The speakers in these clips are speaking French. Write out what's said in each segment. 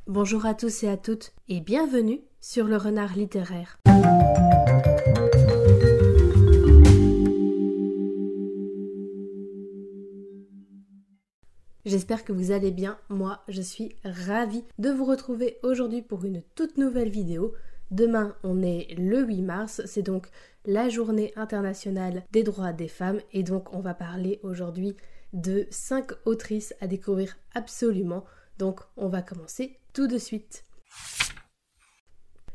Bonjour à tous et à toutes et bienvenue sur le Renard littéraire. J'espère que vous allez bien, moi je suis ravie de vous retrouver aujourd'hui pour une toute nouvelle vidéo. Demain on est le 8 mars, c'est donc la journée internationale des droits des femmes et donc on va parler aujourd'hui de 5 autrices à découvrir absolument. Donc on va commencer tout de suite.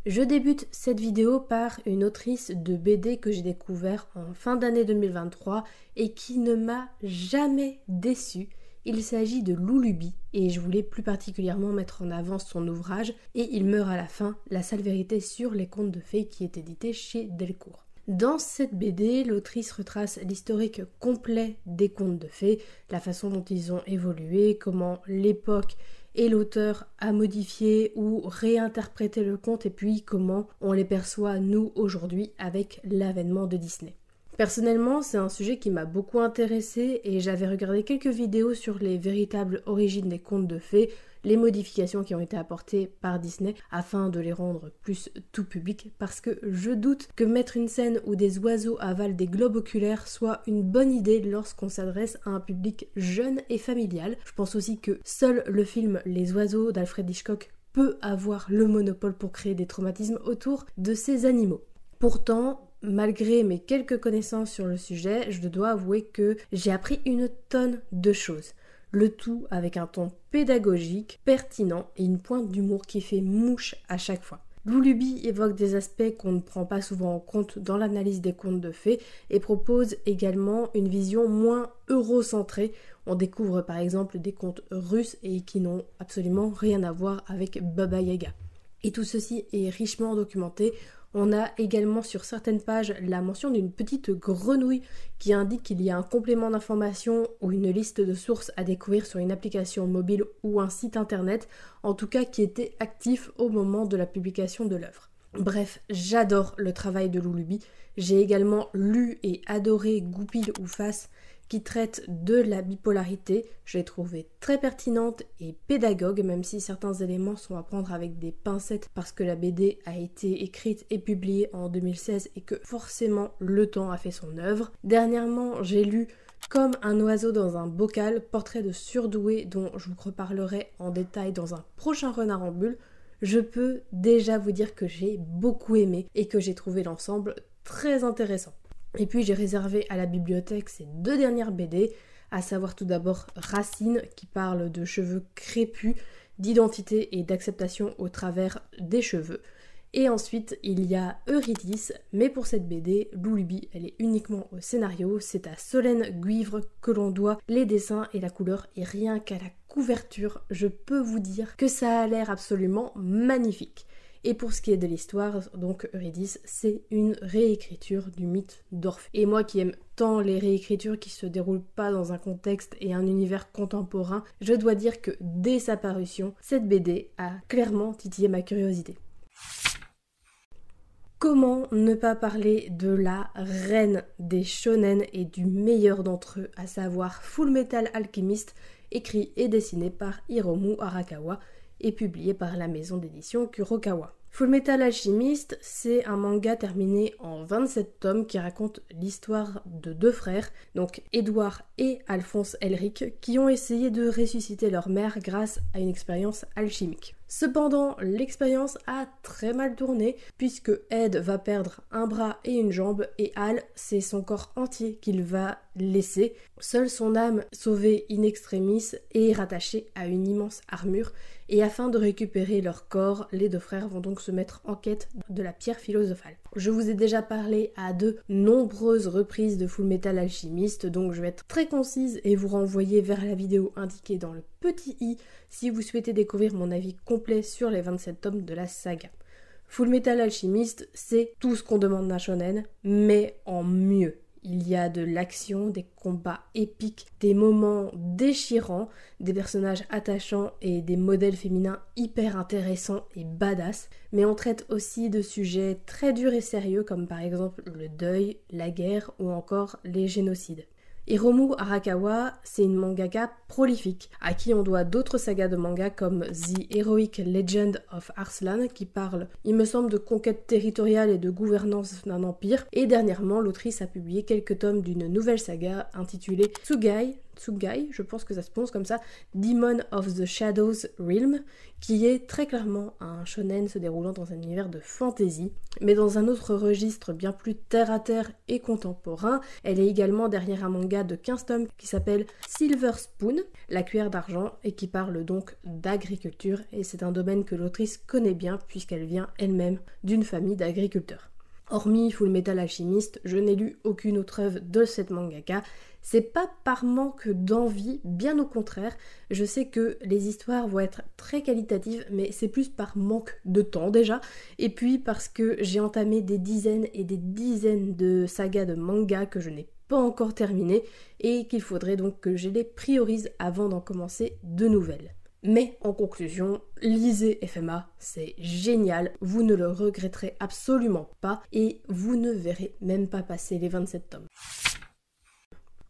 Je débute cette vidéo par une autrice de BD que j'ai découvert en fin d'année 2023 et qui ne m'a jamais déçue. Il s'agit de Lulubi et je voulais plus particulièrement mettre en avant son ouvrage Et il meurt à la fin, la sale vérité sur les contes de fées qui est édité chez Delcourt. Dans cette BD, l'autrice retrace l'historique complet des contes de fées, la façon dont ils ont évolué, comment l'époque et l'auteur a modifié ou réinterprété le conte et puis comment on les perçoit nous aujourd'hui avec l'avènement de Disney. Personnellement, c'est un sujet qui m'a beaucoup intéressée et j'avais regardé quelques vidéos sur les véritables origines des contes de fées, les modifications qui ont été apportées par Disney afin de les rendre plus tout public parce que je doute que mettre une scène où des oiseaux avalent des globes oculaires soit une bonne idée lorsqu'on s'adresse à un public jeune et familial. Je pense aussi que seul le film Les oiseaux d'Alfred Hitchcock peut avoir le monopole pour créer des traumatismes autour de ces animaux. Pourtant, malgré mes quelques connaissances sur le sujet, je dois avouer que j'ai appris une tonne de choses. Le tout avec un ton pédagogique, pertinent et une pointe d'humour qui fait mouche à chaque fois. Lulubi évoque des aspects qu'on ne prend pas souvent en compte dans l'analyse des contes de fées et propose également une vision moins eurocentrée. On découvre par exemple des contes russes et qui n'ont absolument rien à voir avec Baba Yaga. Et tout ceci est richement documenté. On a également sur certaines pages la mention d'une petite grenouille qui indique qu'il y a un complément d'information ou une liste de sources à découvrir sur une application mobile ou un site internet, en tout cas qui était actif au moment de la publication de l'œuvre. Bref, j'adore le travail de Lulubi. J'ai également lu et adoré Goupil ou Face qui traite de la bipolarité. Je l'ai trouvée très pertinente et pédagogue, même si certains éléments sont à prendre avec des pincettes parce que la BD a été écrite et publiée en 2016 et que forcément le temps a fait son œuvre. Dernièrement, j'ai lu Comme un oiseau dans un bocal, portrait de surdoué dont je vous reparlerai en détail dans un prochain Renard en bulle. Je peux déjà vous dire que j'ai beaucoup aimé et que j'ai trouvé l'ensemble très intéressant. Et puis j'ai réservé à la bibliothèque ces 2 dernières BD, à savoir tout d'abord Racine qui parle de cheveux crépus, d'identité et d'acceptation au travers des cheveux. Et ensuite il y a Eurydice, mais pour cette BD, Lulubi, elle est uniquement au scénario, c'est à Solène Guivre que l'on doit les dessins et la couleur, et rien qu'à la couverture, je peux vous dire que ça a l'air absolument magnifique. Et pour ce qui est de l'histoire, donc Eurydice, c'est une réécriture du mythe d'Orphée. Et moi qui aime tant les réécritures qui se déroulent pas dans un contexte et un univers contemporain, je dois dire que dès sa parution, cette BD a clairement titillé ma curiosité. Comment ne pas parler de la reine des shonen et du meilleur d'entre eux, à savoir Fullmetal Alchemist, écrit et dessiné par Hiromu Arakawa et publié par la maison d'édition Kurokawa. Fullmetal Alchemist, c'est un manga terminé en 27 tomes qui raconte l'histoire de 2 frères, donc Edouard et Alphonse Elric, qui ont essayé de ressusciter leur mère grâce à une expérience alchimique. Cependant, l'expérience a très mal tourné puisque Ed va perdre un bras et une jambe et Al, c'est son corps entier qu'il va laisser. Seule son âme, sauvée in extremis, est rattachée à une immense armure et afin de récupérer leur corps, les 2 frères vont donc se mettre en quête de la pierre philosophale. Je vous ai déjà parlé à de nombreuses reprises de Fullmetal Alchemist, donc je vais être très concise et vous renvoyer vers la vidéo indiquée dans le petit i si vous souhaitez découvrir mon avis complet sur les 27 tomes de la saga. Fullmetal Alchemist, c'est tout ce qu'on demande d'un shonen, mais en mieux. Il y a de l'action, des combats épiques, des moments déchirants, des personnages attachants et des modèles féminins hyper intéressants et badass. Mais on traite aussi de sujets très durs et sérieux comme par exemple le deuil, la guerre ou encore les génocides. Hiromu Arakawa, c'est une mangaka prolifique, à qui on doit d'autres sagas de manga comme The Heroic Legend of Arslan, qui parle, il me semble, de conquête territoriale et de gouvernance d'un empire, et dernièrement, l'autrice a publié quelques tomes d'une nouvelle saga intitulée Tsugai, je pense que ça se prononce comme ça, Demon of the Shadows Realm, qui est très clairement un shonen se déroulant dans un univers de fantasy, mais dans un autre registre bien plus terre-à-terre et contemporain. Elle est également derrière un manga de 15 tomes qui s'appelle Silver Spoon, la cuillère d'argent, et qui parle donc d'agriculture, et c'est un domaine que l'autrice connaît bien puisqu'elle vient elle-même d'une famille d'agriculteurs. Hormis Fullmetal Alchemist, je n'ai lu aucune autre œuvre de cette mangaka. C'est pas par manque d'envie, bien au contraire. Je sais que les histoires vont être très qualitatives, mais c'est plus par manque de temps déjà. Et puis parce que j'ai entamé des dizaines et des dizaines de sagas de manga que je n'ai pas encore terminées et qu'il faudrait donc que je les priorise avant d'en commencer de nouvelles. Mais en conclusion, lisez FMA, c'est génial, vous ne le regretterez absolument pas et vous ne verrez même pas passer les 27 tomes.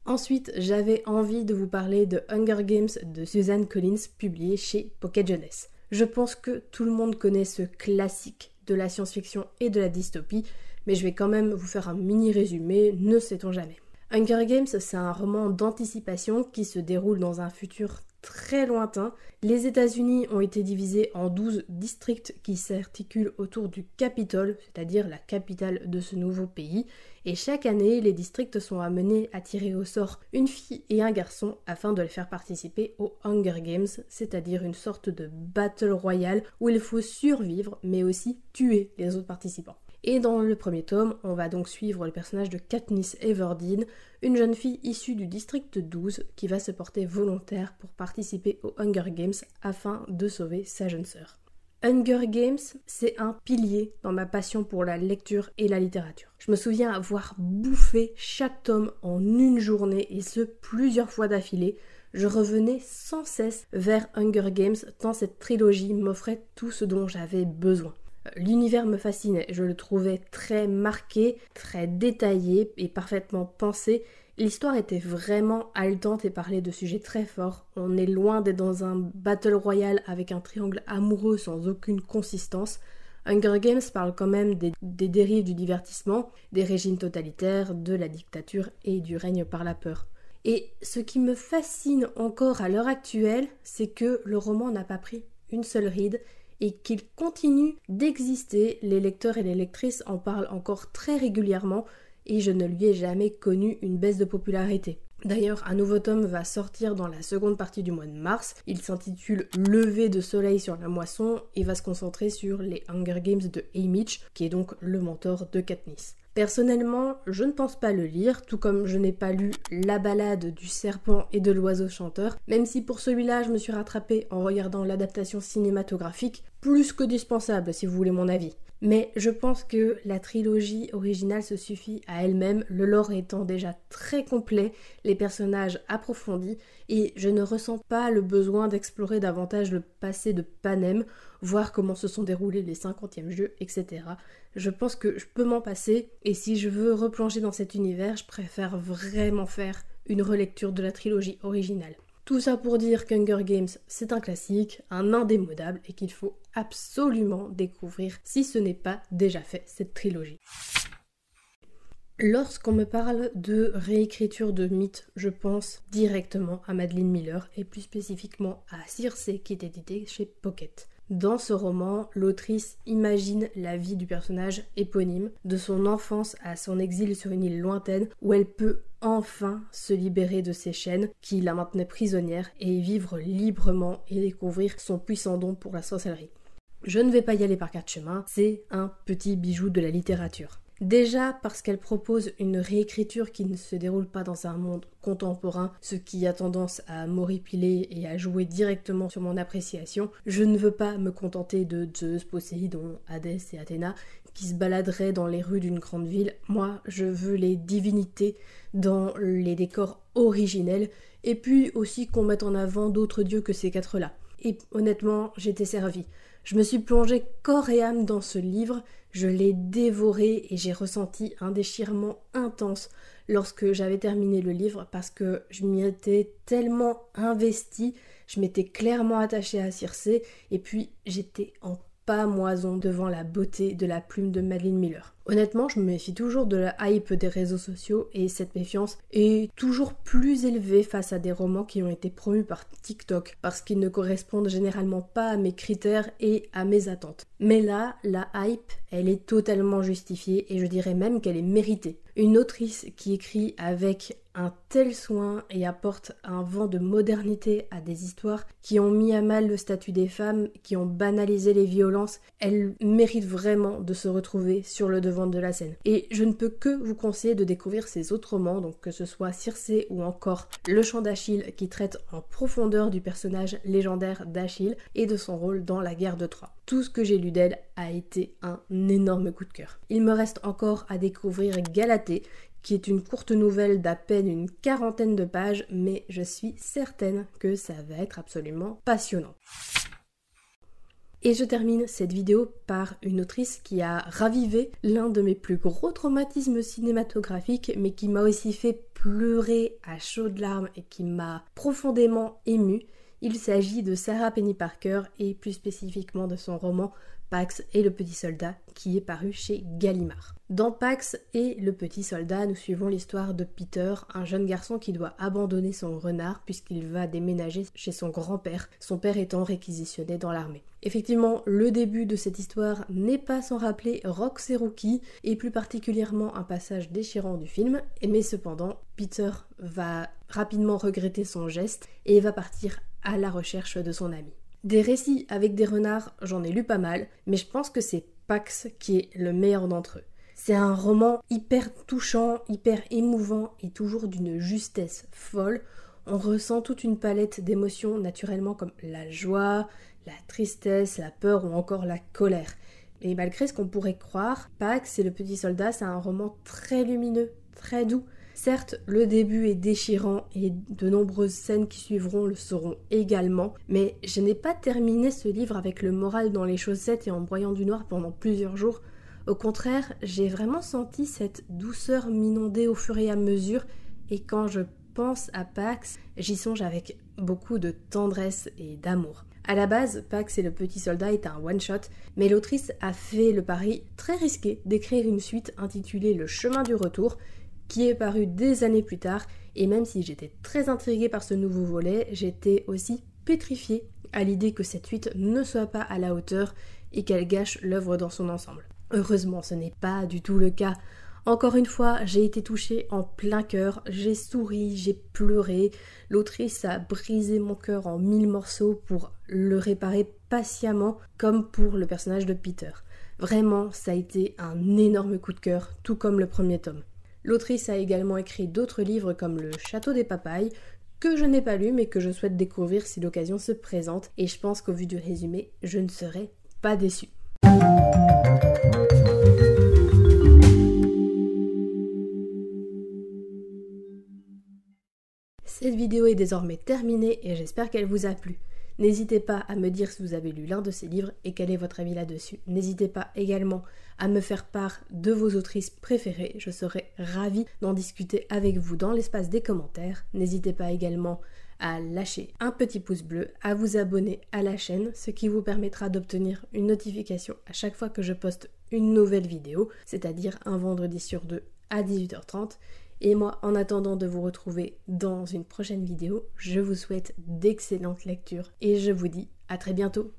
Ensuite, j'avais envie de vous parler de Hunger Games de Suzanne Collins, publié chez Pocket Jeunesse. Je pense que tout le monde connaît ce classique de la science-fiction et de la dystopie, mais je vais quand même vous faire un mini résumé, ne sait-on jamais. Hunger Games, c'est un roman d'anticipation qui se déroule dans un futur très lointain. Les États-Unis ont été divisés en 12 districts qui s'articulent autour du Capitole, c'est-à-dire la capitale de ce nouveau pays. Et chaque année, les districts sont amenés à tirer au sort une fille et un garçon afin de les faire participer aux Hunger Games, c'est-à-dire une sorte de battle royale où il faut survivre mais aussi tuer les autres participants. Et dans le premier tome, on va donc suivre le personnage de Katniss Everdeen, une jeune fille issue du district 12 qui va se porter volontaire pour participer aux Hunger Games afin de sauver sa jeune sœur. Hunger Games, c'est un pilier dans ma passion pour la lecture et la littérature. Je me souviens avoir bouffé chaque tome en une journée et ce plusieurs fois d'affilée. Je revenais sans cesse vers Hunger Games tant cette trilogie m'offrait tout ce dont j'avais besoin. L'univers me fascinait, je le trouvais très marqué, très détaillé et parfaitement pensé. L'histoire était vraiment haletante et parlait de sujets très forts. On est loin d'être dans un battle royal avec un triangle amoureux sans aucune consistance. Hunger Games parle quand même des dérives du divertissement, des régimes totalitaires, de la dictature et du règne par la peur. Et ce qui me fascine encore à l'heure actuelle, c'est que le roman n'a pas pris une seule ride et qu'il continue d'exister. Les lecteurs et les lectrices en parlent encore très régulièrement et je ne lui ai jamais connu une baisse de popularité. D'ailleurs, un nouveau tome va sortir dans la seconde partie du mois de mars. Il s'intitule Lever de soleil sur la moisson et va se concentrer sur les Hunger Games de Haymitch, qui est donc le mentor de Katniss. Personnellement, je ne pense pas le lire, tout comme je n'ai pas lu La balade du serpent et de l'oiseau chanteur, même si pour celui-là je me suis rattrapée en regardant l'adaptation cinématographique, plus que dispensable si vous voulez mon avis. Mais je pense que la trilogie originale se suffit à elle-même, le lore étant déjà très complet, les personnages approfondis, et je ne ressens pas le besoin d'explorer davantage le passé de Panem, voir comment se sont déroulés les 50e jeux, etc. Je pense que je peux m'en passer, et si je veux replonger dans cet univers, je préfère vraiment faire une relecture de la trilogie originale. Tout ça pour dire qu'Hunger Games, c'est un classique, un indémodable, et qu'il faut absolument découvrir si ce n'est pas déjà fait, cette trilogie. Lorsqu'on me parle de réécriture de mythes, je pense directement à Madeline Miller, et plus spécifiquement à Circe, qui est édité chez Pocket. Dans ce roman, l'autrice imagine la vie du personnage éponyme, de son enfance à son exil sur une île lointaine, où elle peut enfin se libérer de ses chaînes qui la maintenaient prisonnière et vivre librement et découvrir son puissant don pour la sorcellerie. Je ne vais pas y aller par quatre chemins, c'est un petit bijou de la littérature. Déjà parce qu'elle propose une réécriture qui ne se déroule pas dans un monde contemporain, ce qui a tendance à m'horripiler et à jouer directement sur mon appréciation. Je ne veux pas me contenter de Zeus, Poséidon, Hadès et Athéna qui se baladeraient dans les rues d'une grande ville. Moi, je veux les divinités dans les décors originels et puis aussi qu'on mette en avant d'autres dieux que ces quatre-là. et honnêtement, j'étais servie. Je me suis plongée corps et âme dans ce livre, je l'ai dévoré et j'ai ressenti un déchirement intense lorsque j'avais terminé le livre parce que je m'y étais tellement investie, je m'étais clairement attachée à Circé et puis j'étais en pamoison devant la beauté de la plume de Madeline Miller. Honnêtement, je me méfie toujours de la hype des réseaux sociaux et cette méfiance est toujours plus élevée face à des romans qui ont été promus par TikTok parce qu'ils ne correspondent généralement pas à mes critères et à mes attentes. Mais là, la hype, elle est totalement justifiée et je dirais même qu'elle est méritée. Une autrice qui écrit avec un tel soin et apporte un vent de modernité à des histoires qui ont mis à mal le statut des femmes, qui ont banalisé les violences, elle mérite vraiment de se retrouver sur le devant de la scène. Et je ne peux que vous conseiller de découvrir ses autres romans, donc que ce soit Circé ou encore Le Chant d'Achille qui traite en profondeur du personnage légendaire d'Achille et de son rôle dans la guerre de Troie. Tout ce que j'ai lu d'elle a été un énorme coup de cœur. Il me reste encore à découvrir Galatée, qui est une courte nouvelle d'à peine une 40aine de pages, mais je suis certaine que ça va être absolument passionnant. Et je termine cette vidéo par une autrice qui a ravivé l'un de mes plus gros traumatismes cinématographiques, mais qui m'a aussi fait pleurer à chaudes larmes et qui m'a profondément émue. Il s'agit de Sarah Penny Parker et plus spécifiquement de son roman Pax et le Petit Soldat qui est paru chez Gallimard. Dans Pax et le Petit Soldat, nous suivons l'histoire de Peter, un jeune garçon qui doit abandonner son renard puisqu'il va déménager chez son grand-père, son père étant réquisitionné dans l'armée. Effectivement, le début de cette histoire n'est pas sans rappeler Rox et Rookie et plus particulièrement un passage déchirant du film, mais cependant, Peter va rapidement regretter son geste et va partir à la recherche de son ami. Des récits avec des renards, j'en ai lu pas mal, mais je pense que c'est Pax qui est le meilleur d'entre eux. C'est un roman hyper touchant, hyper émouvant et toujours d'une justesse folle. On ressent toute une palette d'émotions naturellement comme la joie, la tristesse, la peur ou encore la colère. Et malgré ce qu'on pourrait croire, Pax et le Petit Soldat, c'est un roman très lumineux, très doux. Certes, le début est déchirant et de nombreuses scènes qui suivront le seront également, mais je n'ai pas terminé ce livre avec le moral dans les chaussettes et en broyant du noir pendant plusieurs jours. Au contraire, j'ai vraiment senti cette douceur m'inonder au fur et à mesure et quand je pense à Pax, j'y songe avec beaucoup de tendresse et d'amour. À la base, Pax et le Petit Soldat est un one-shot, mais l'autrice a fait le pari très risqué d'écrire une suite intitulée Le Chemin du Retour, qui est paru des années plus tard, et même si j'étais très intriguée par ce nouveau volet, j'étais aussi pétrifiée à l'idée que cette suite ne soit pas à la hauteur et qu'elle gâche l'œuvre dans son ensemble. Heureusement, ce n'est pas du tout le cas. Encore une fois, j'ai été touchée en plein cœur, j'ai souri, j'ai pleuré, l'autrice a brisé mon cœur en 1000 morceaux pour le réparer patiemment, comme pour le personnage de Peter. Vraiment, ça a été un énorme coup de cœur, tout comme le premier tome. L'autrice a également écrit d'autres livres comme Le Château des Papayes, que je n'ai pas lu mais que je souhaite découvrir si l'occasion se présente, et je pense qu'au vu du résumé, je ne serai pas déçue. Cette vidéo est désormais terminée et j'espère qu'elle vous a plu. N'hésitez pas à me dire si vous avez lu l'un de ces livres et quel est votre avis là-dessus. N'hésitez pas également à me faire part de vos autrices préférées. Je serai ravie d'en discuter avec vous dans l'espace des commentaires. N'hésitez pas également à lâcher un petit pouce bleu, à vous abonner à la chaîne, ce qui vous permettra d'obtenir une notification à chaque fois que je poste une nouvelle vidéo, c'est-à-dire un vendredi sur 2 à 18h30. Et moi, en attendant de vous retrouver dans une prochaine vidéo, je vous souhaite d'excellentes lectures et je vous dis à très bientôt.